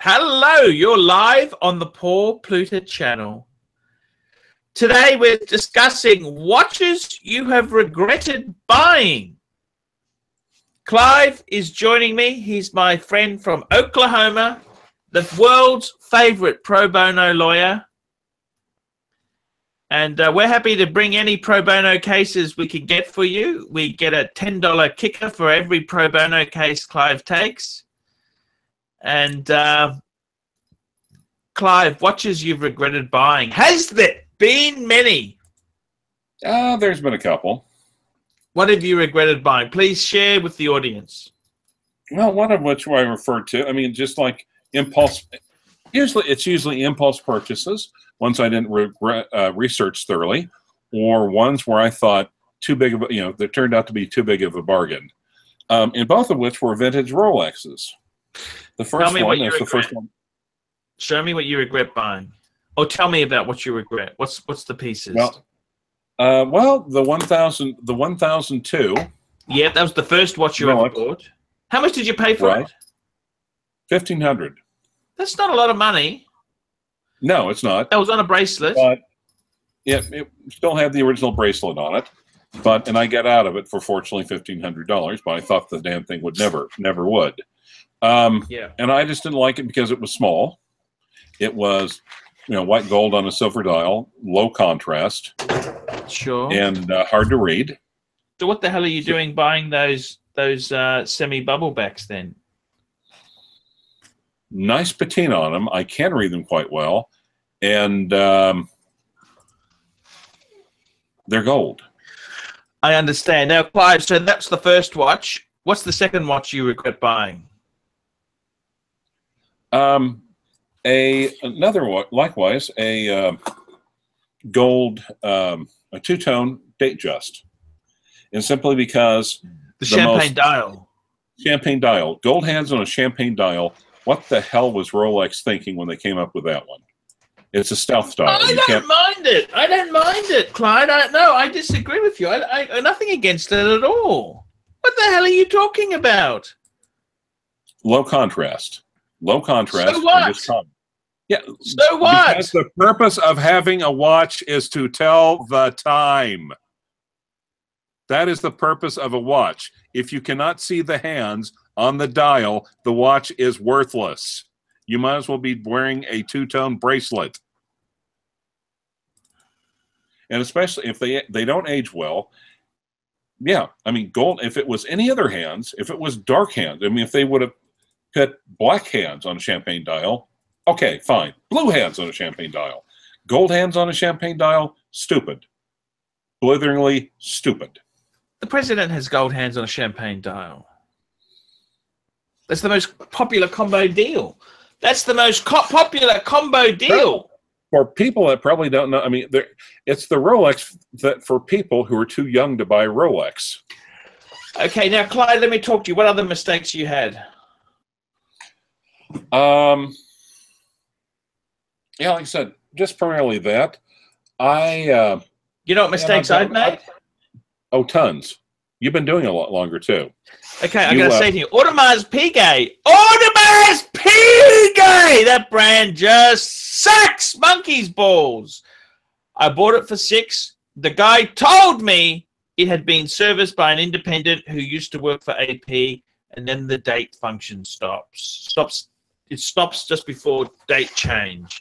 Hello, you're live on the Paul Pluta channel. Today we're discussing watches you have regretted buying. Clive is joining me. He's my friend from Oklahoma, the world's favorite pro bono lawyer. And we're happy to bring any pro bono cases we can get for you. We get a $10 kicker for every pro bono case Clive takes. And Clive, watches you've regretted buying. Has there been many? There's been a couple. What have you regretted buying? Please share with the audience. Well, one of which I referred to, I mean, just like impulse. It's usually impulse purchases, ones I didn't research thoroughly, or ones where I thought too big of a, that turned out to be too big of a bargain. In both of which were vintage Rolexes. The first one is the first one. Show me what you regret buying, or tell me about what you regret. What's the pieces? Well, the 1002. Yeah, that was the first watch you ever bought. How much did you pay for it? $1,500. That's not a lot of money. No, it's not. That was on a bracelet. But it still had the original bracelet on it. And I got out of it for fortunately $1,500. But I thought the damn thing would never would. Yeah. And I just didn't like it because it was small. It was, white gold on a silver dial, low contrast. Sure. And hard to read. So what the hell are you doing buying those semi-bubble backs then? Nice patina on them. I can read them quite well. And they're gold. I understand. Now, Clive, so that's the first watch. What's the second watch you regret buying? Another one, likewise, a gold, a two-tone date just. And simply because the champagne dial. Champagne dial. Gold hands on a champagne dial. What the hell was Rolex thinking when they came up with that one? It's a stealth dial. I don't mind it. I don't mind it, Clyde. I disagree with you. I nothing against it at all. What the hell are you talking about? Low contrast. Low contrast. So what? Yeah. So what? Because the purpose of having a watch is to tell the time. That is the purpose of a watch. If you cannot see the hands on the dial, the watch is worthless. You might as well be wearing a two-tone bracelet. And especially if they don't age well. Yeah, I mean, gold, if it was any other hands, if it was dark hands, I mean, if they would have put black hands on a champagne dial, okay, fine. Blue hands on a champagne dial. Gold hands on a champagne dial, stupid. Blitheringly stupid. The president has gold hands on a champagne dial. That's the most popular combo deal. That's the most popular combo deal. For people that probably don't know, I mean, it's the Rolex that for people who are too young to buy Rolex. Okay, now, Clyde, let me talk to you. What other mistakes you had? Yeah, like I said, just primarily that. You know what mistakes I've made? Oh, tons. You've been doing a lot longer, too. Okay, I got to say to you, Audemars Piguet. Audemars Piguet! That brand just sucks monkey's balls. I bought it for $6. The guy told me it had been serviced by an independent who used to work for AP, and then the date function stops. It stops just before date change.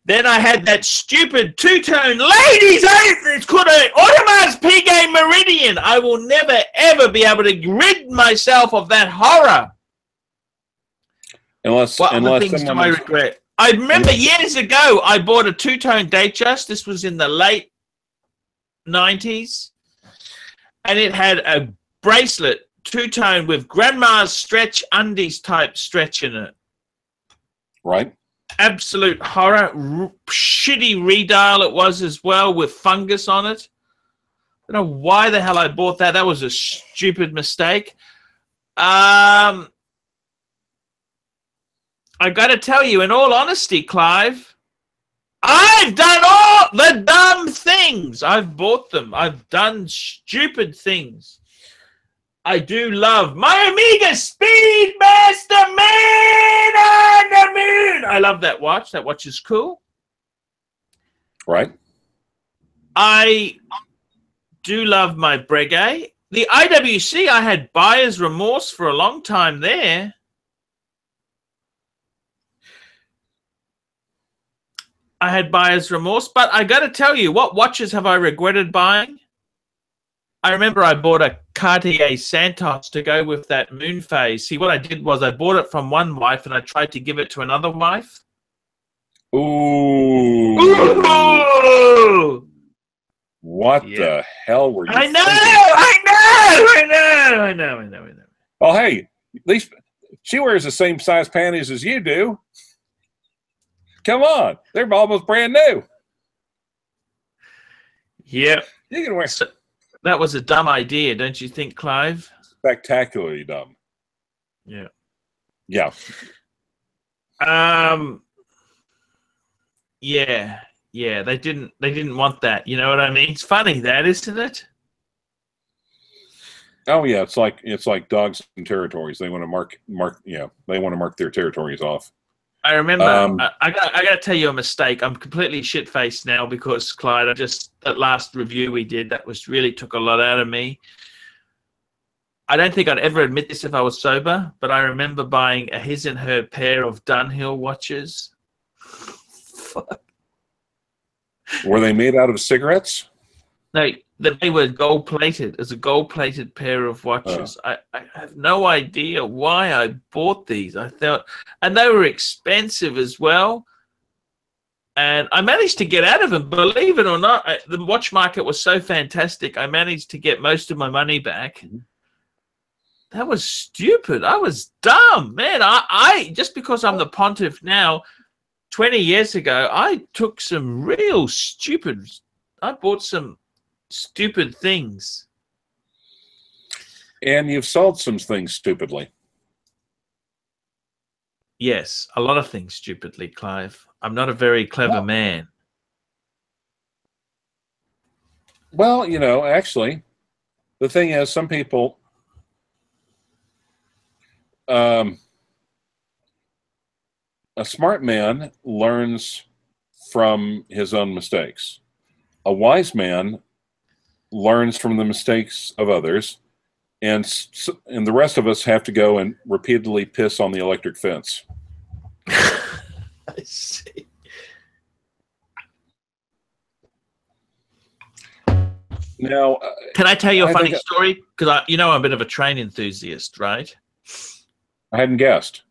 Then I had that stupid two-tone ladies. It's called an Audemars Piguet Meridian. I will never, ever be able to rid myself of that horror. What other things do I regret? I remember years ago, I bought a two-tone Datejust. This was in the late 90s. And it had a bracelet, two-tone, with grandma's stretch undies type stretch in it. Right. Absolute horror. Shitty redial it was as well, with fungus on it. I don't know why the hell I bought that. That was a stupid mistake. I got to tell you, in all honesty, Clive, I've done all the dumb things. I've bought them. I've done stupid things. I do love my Amiga Speedmaster Man and Amiga I love that watch. That watch is cool. Right. I do love my Breguet. The IWC, I had buyer's remorse for a long time there. I had buyer's remorse, but I got to tell you, what watches have I regretted buying? I remember I bought a Cartier Santos to go with that moon phase. See, what I did was I bought it from one wife and I tried to give it to another wife. Ooh. Ooh. What the hell were you I know, thinking? Well, hey, at least she wears the same size panties as you do. Come on. They're almost brand new. Yeah. You can wear... So, that was a dumb idea, don't you think, Clive? Spectacularly dumb. Yeah. Yeah. Yeah, they didn't want that. You know what I mean? It's funny that, isn't it? Oh yeah, it's like dogs and territories. They want to mark they want to mark their territories off. I remember I got to tell you a mistake. I'm completely shit-faced now because Clyde, that last review we did, that was really took a lot out of me. I don't think I'd ever admit this if I was sober, but I remember buying a his and her pair of Dunhill watches. Fuck. Were they made out of cigarettes? No, they were gold-plated. It's a gold-plated pair of watches. I have no idea why I bought these. I thought, and they were expensive as well. And I managed to get out of them. Believe it or not, the watch market was so fantastic. I managed to get most of my money back. That was stupid. I was dumb, man. I just because I'm the pontiff now, 20 years ago, I took some real stupid. I bought some stupid things. And you've sold some things stupidly. Yes, a lot of things stupidly, Clive. I'm not a very clever man. Well, actually, the thing is, some people a smart man learns from his own mistakes. A wise man learns from the mistakes of others, and the rest of us have to go and repeatedly piss on the electric fence. I see. Now, can I tell you a funny story? Because I'm a bit of a train enthusiast, right? I hadn't guessed.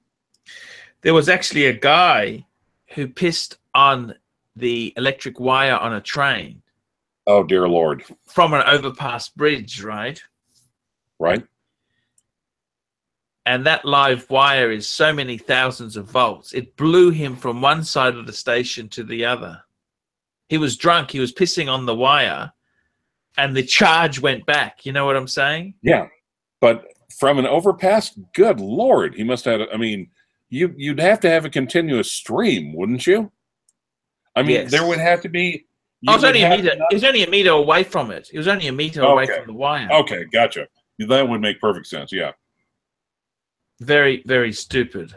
There was actually a guy who pissed on the electric wire on a train. Oh, dear Lord. From an overpass bridge, right? Right. And that live wire is so many thousands of volts. It blew him from one side of the station to the other. He was drunk. He was pissing on the wire, and the charge went back. You know what I'm saying? Yeah. But from an overpass, good Lord, he must have, you'd have to have a continuous stream, wouldn't you? Yes. There would have to be... It was only a meter away from it. It was only a meter away from the wire. Okay, gotcha. That would make perfect sense, yeah. Very, very stupid.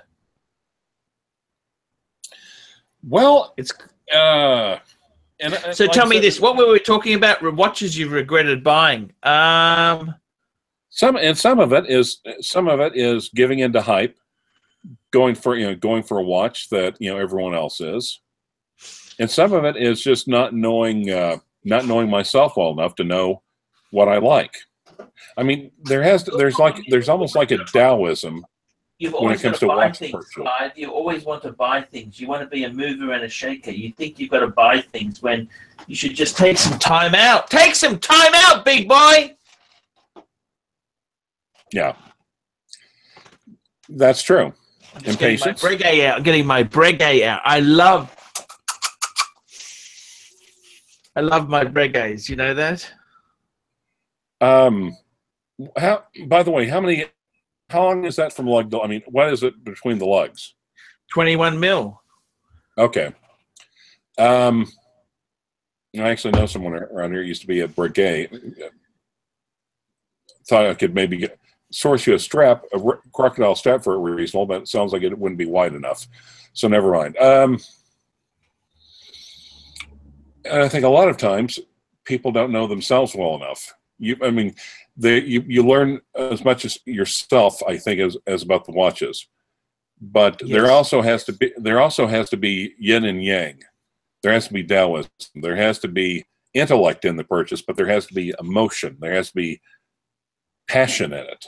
Well, it's... so tell me this. What were we talking about? Watches you've regretted buying. Some of it is giving into hype, going for a watch that everyone else is. And some of it is just not knowing myself well enough to know what I like. There's almost like a Taoism when it comes to watch purchase. You always want to buy things. You want to be a mover and a shaker. You think you've got to buy things when you should just take some time out. Take some time out, big boy. Yeah, that's true. Impatience. I'm getting my Breguet out. I love my Breguets. You know that? By the way, how long is that from lug to, what is it between the lugs? 21 mil. Okay. I actually know someone around here used to be a Breguet. Thought I could maybe source you a strap, a crocodile strap for it reasonable, but it sounds like it wouldn't be wide enough. So never mind. And I think a lot of times people don't know themselves well enough. You learn as much as yourself, I think, as about the watches. But Yes. there also has to be yin and yang. There has to be Taoism. There has to be intellect in the purchase, but there has to be emotion. There has to be passion in it.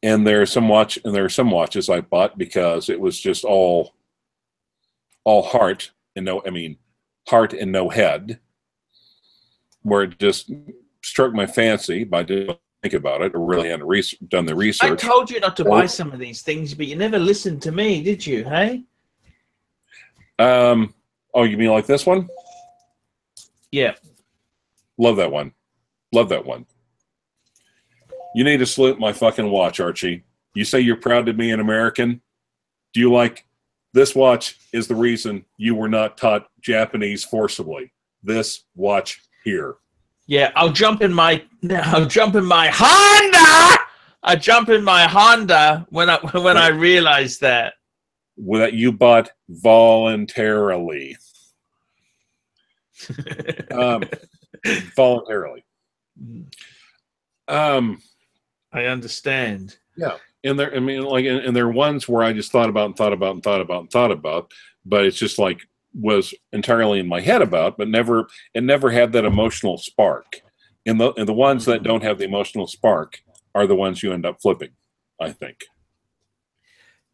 And there are some watches I bought because it was just all heart and heart and no head, where it just struck my fancy, but I didn't think about it or really hadn't done the research. I told you not to buy some of these things, but you never listened to me, did you? Hey? Oh, you mean like this one? Yeah. Love that one. Love that one. You need to salute my fucking watch, Archie. You say you're proud to be an American. Do you like this watch is the reason you were not taught Japanese forcibly. This watch here. Yeah, I'll jump in my Honda. I jump in my Honda when I realized that. That you bought voluntarily. Voluntarily. I understand. Yeah. And there are ones where I just thought about, but it's just like was entirely in my head about, but never had that emotional spark. And the ones that don't have the emotional spark are the ones you end up flipping, I think.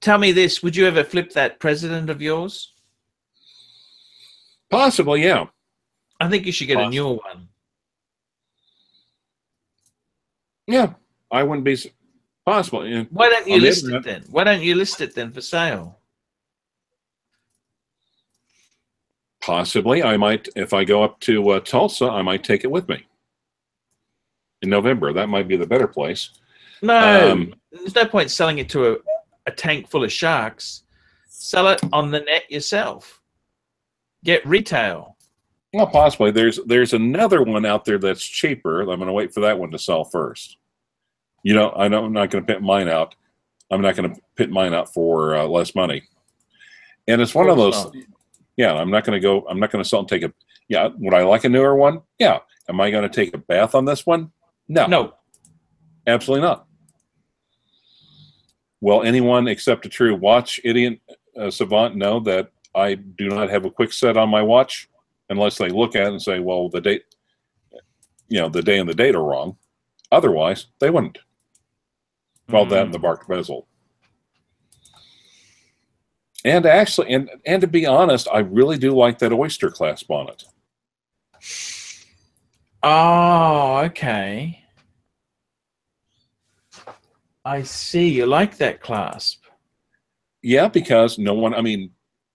Tell me this, would you ever flip that president of yours? Possibly, yeah. I think you should get a newer one. Yeah, I wouldn't be possible. Why don't you list it then? Why don't you list it then for sale? Possibly, I might. If I go up to Tulsa, I might take it with me in November. That might be the better place. No, there's no point selling it to a tank full of sharks. Sell it on the net yourself. Get retail. Well, possibly. There's another one out there that's cheaper. I'm going to wait for that one to sell first. You know, I'm not going to pit mine out. I'm not going to pit mine out for less money. And it's one of those. Yeah, I'm not going to sell and take a. Yeah, would I like a newer one? Yeah. Am I going to take a bath on this one? No. No. Absolutely not. Will anyone except a true watch idiot savant know that I do not have a quick set on my watch unless they look at it and say, well, the date, the day and the date are wrong. Otherwise, they wouldn't. Well, that and the barked bezel. And actually, and to be honest, I really do like that oyster clasp on it. Oh, okay. I see. You like that clasp. Yeah, because no one,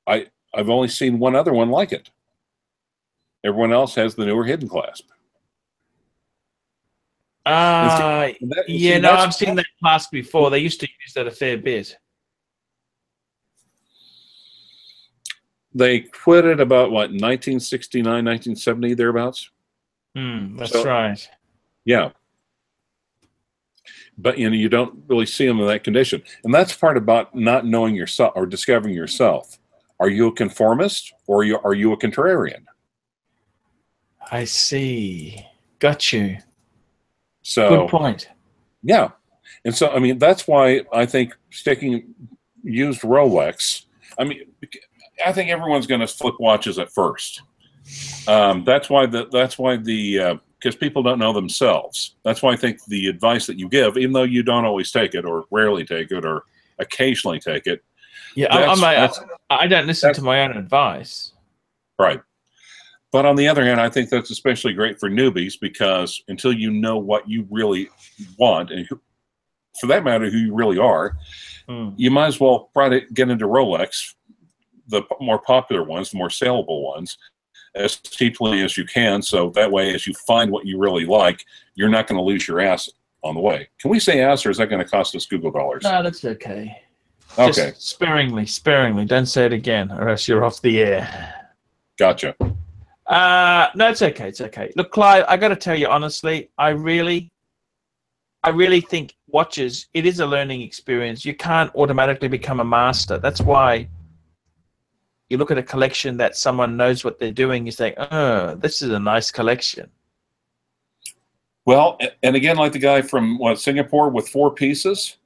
I've only seen one other one like it. Everyone else has the newer hidden clasp. I've seen that clasp before. They used to use that a fair bit. They quit it about, 1969, 1970, thereabouts? That's right. Yeah. But, you don't really see them in that condition. And that's part about not knowing yourself or discovering yourself. Are you a conformist or are you a contrarian? I see. Got you. So, good point. Yeah. And so, that's why I think sticking used Rolex, I think everyone's going to flip watches at first. That's why because people don't know themselves. That's why I think the advice that you give, even though you don't always take it or rarely take it or occasionally take it. Yeah, I don't listen to my own advice. Right. But on the other hand, I think that's especially great for newbies because until you know what you really want, and for that matter, who you really are, you might as well try to get into Rolex, the more popular ones, the more saleable ones, as cheaply as you can. So that way, as you find what you really like, you're not going to lose your ass on the way. Can we say ass, or is that going to cost us Google dollars? No, that's okay. Okay. Just sparingly. Don't say it again, or else you're off the air. Gotcha. No, it's okay. It's okay. Look, Clive, I got to tell you honestly, I I really think watches, it is a learning experience. You can't automatically become a master. That's why you look at a collection that someone knows what they're doing, you think, oh, this is a nice collection. Well, and again, like the guy from Singapore with 4 pieces.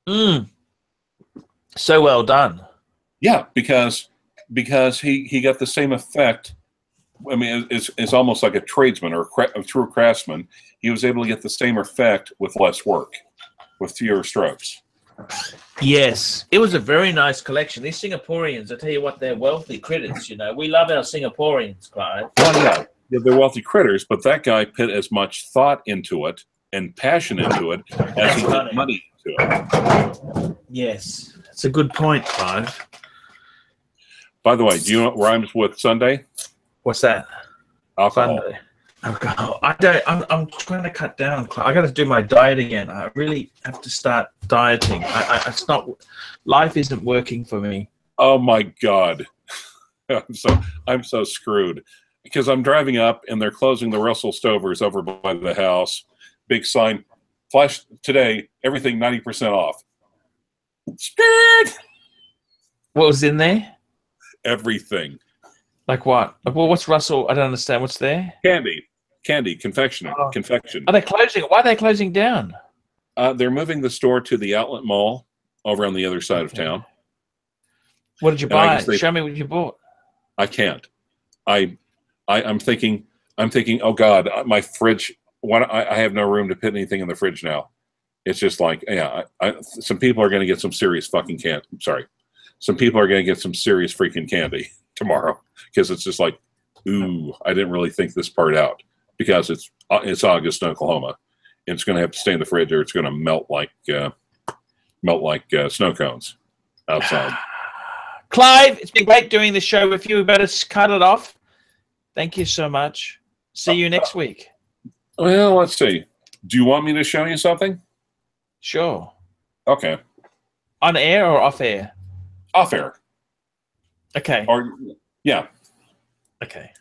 So well done. Yeah, because he got the same effect. I mean, it's almost like a tradesman or a true craftsman. He was able to get the same effect with less work, with fewer strokes. Yes, it was a very nice collection. These Singaporeans, I tell you what, they're wealthy critters. You know, we love our Singaporeans, Clive. Well, yeah, they're wealthy critters, but that guy put as much thought into it and passion into it as he put money into it. Yes, that's a good point, Clive. By the way, do you know what rhymes with Sunday? What's that? Alcohol. Sunday. Alcohol. I'm trying to cut down. I got to do my diet again. I really have to start dieting. It's not. Life isn't working for me. Oh my God, I'm so screwed because I'm driving up and they're closing the Russell Stovers over by the house. Big sign, flash today. Everything 90% off. Skirt. What was in there? Everything. Like what? Well, what's Russell? I don't understand. What's there? Candy, confection. Are they closing? Why are they closing down? They're moving the store to the outlet mall over on the other side of town. What did you buy? Show me what you bought. I can't. I'm thinking. Oh God, my fridge. I have no room to put anything in the fridge now. It's just like, yeah. Some people are going to get some serious fucking Some people are going to get some serious freaking candy tomorrow because it's just like, ooh, I didn't really think this part out because it's August in Oklahoma. And it's going to have to stay in the fridge or it's going to melt like snow cones outside. Clive, it's been great doing the show with you. We better cut it off. Thank you so much. See you next week. Well, let's see. Do you want me to show you something? Sure. Okay. On air or off air? Off air. Okay. Or yeah. Okay.